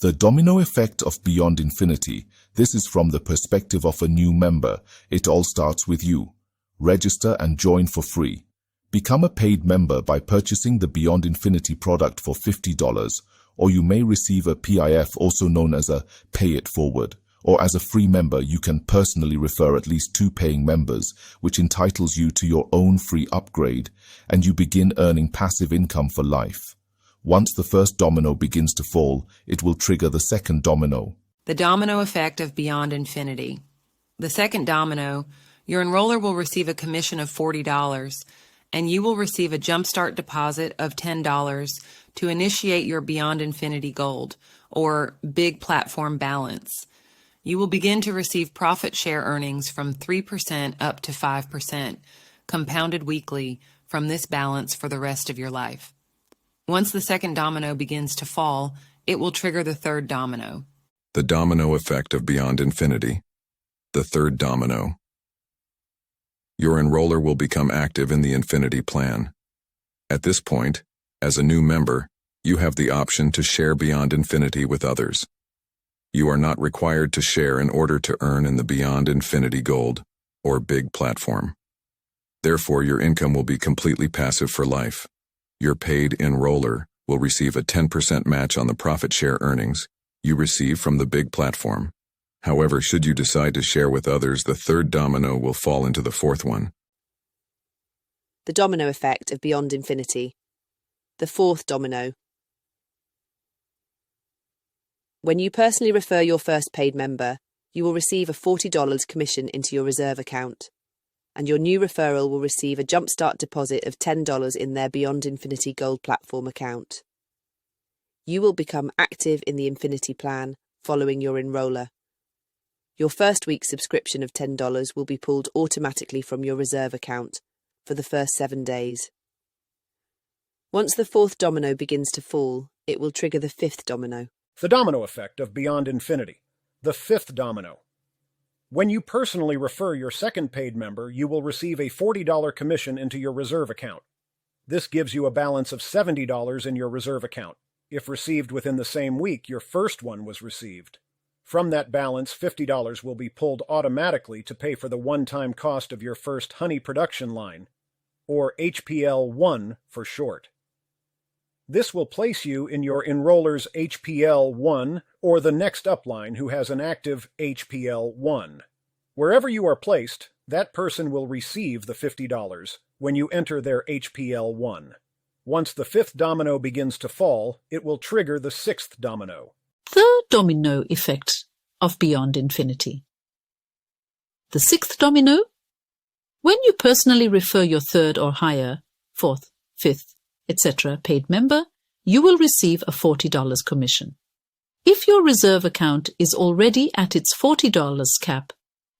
The domino effect of Beyond Infinity. This is from the perspective of a new member. It all starts with you. Register and join for free. Become a paid member by purchasing the Beyond Infinity product for $50, or you may receive a P.I.F, also known as a Pay It Forward. Or as a free member, you can personally refer at least 2 paying members, which entitles you to your own free upgrade, and you begin earning passive income for life. Once the first domino begins to fall, it will trigger the second domino. The domino effect of Beyond Infinity. The second domino, your enroller will receive a commission of $40, and you will receive a jumpstart deposit of $10 to initiate your Beyond Infinity Gold, or Big Platform Balance. You will begin to receive profit share earnings from 3% up to 5%, compounded weekly from this balance for the rest of your life. Once the second domino begins to fall, it will trigger the third domino. The domino effect of Beyond Infinity. The third domino. Your enroller will become active in the Infinity plan. At this point, as a new member, you have the option to share Beyond Infinity with others. You are not required to share in order to earn in the Beyond Infinity Gold, or Big Platform. Therefore, your income will be completely passive for life. Your paid enroller will receive a 10% match on the profit share earnings you receive from the Big Platform. However, should you decide to share with others, the third domino will fall into the fourth one. The domino effect of Beyond Infinity. The fourth domino. When you personally refer your first paid member, you will receive a $40 commission into your reserve account, and your new referral will receive a jumpstart deposit of $10 in their Beyond Infinity Gold Platform account. You will become active in the Infinity plan following your enroller. Your first week's subscription of $10 will be pulled automatically from your reserve account for the first 7 days. Once the fourth domino begins to fall, it will trigger the fifth domino. The domino effect of Beyond Infinity. The fifth domino. When you personally refer your second paid member, you will receive a $40 commission into your reserve account. This gives you a balance of $70 in your reserve account. If received within the same week your first one was received. From that balance, $50 will be pulled automatically to pay for the one-time cost of your first honey production line, or HPL1 for short. This will place you in your enroller's HPL1 or the next upline who has an active HPL1. Wherever you are placed, that person will receive the $50 when you enter their HPL1. Once the fifth domino begins to fall, it will trigger the sixth domino. Third domino effect of Beyond Infinity. The sixth domino. When you personally refer your third or higher, fourth, fifth, etc. paid member, you will receive a $40 commission. If your reserve account is already at its $40 cap,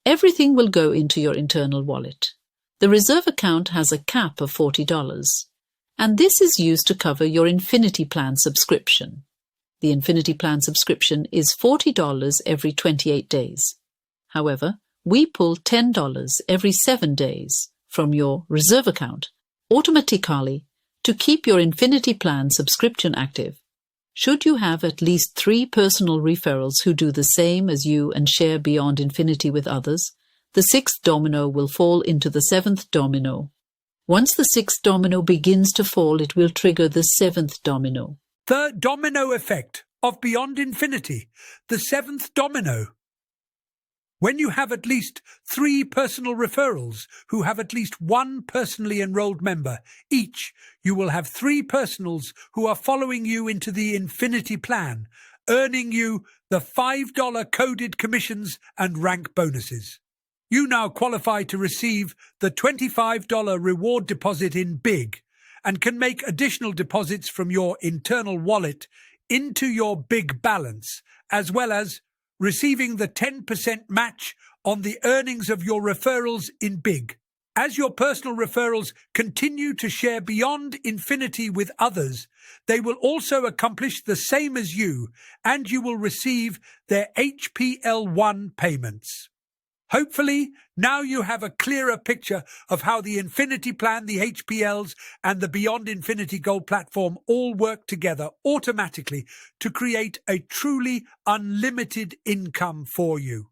everything will go into your internal wallet. The reserve account has a cap of $40, and this is used to cover your Infinity Plan subscription. The Infinity Plan subscription is $40 every 28 days. However, we pull $10 every 7 days from your reserve account automatically to keep your Infinity Plan subscription active. Should you have at least 3 personal referrals who do the same as you and share Beyond Infinity with others, the sixth domino will fall into the seventh domino. Once the sixth domino begins to fall, it will trigger the seventh domino. Third domino effect of Beyond Infinity, the seventh domino. When you have at least 3 personal referrals who have at least 1 personally enrolled member each, you will have 3 personals who are following you into the Infinity Plan, earning you the $5 coded commissions and rank bonuses. You now qualify to receive the $25 reward deposit in Big, and can make additional deposits from your internal wallet into your Big balance, as well as receiving the 10% match on the earnings of your referrals in Big. As your personal referrals continue to share Beyond Infinity with others, they will also accomplish the same as you, and you will receive their HPL1 payments. Hopefully, now you have a clearer picture of how the Infinity Plan, the HPLs, and the Beyond Infinity Goal platform all work together automatically to create a truly unlimited income for you.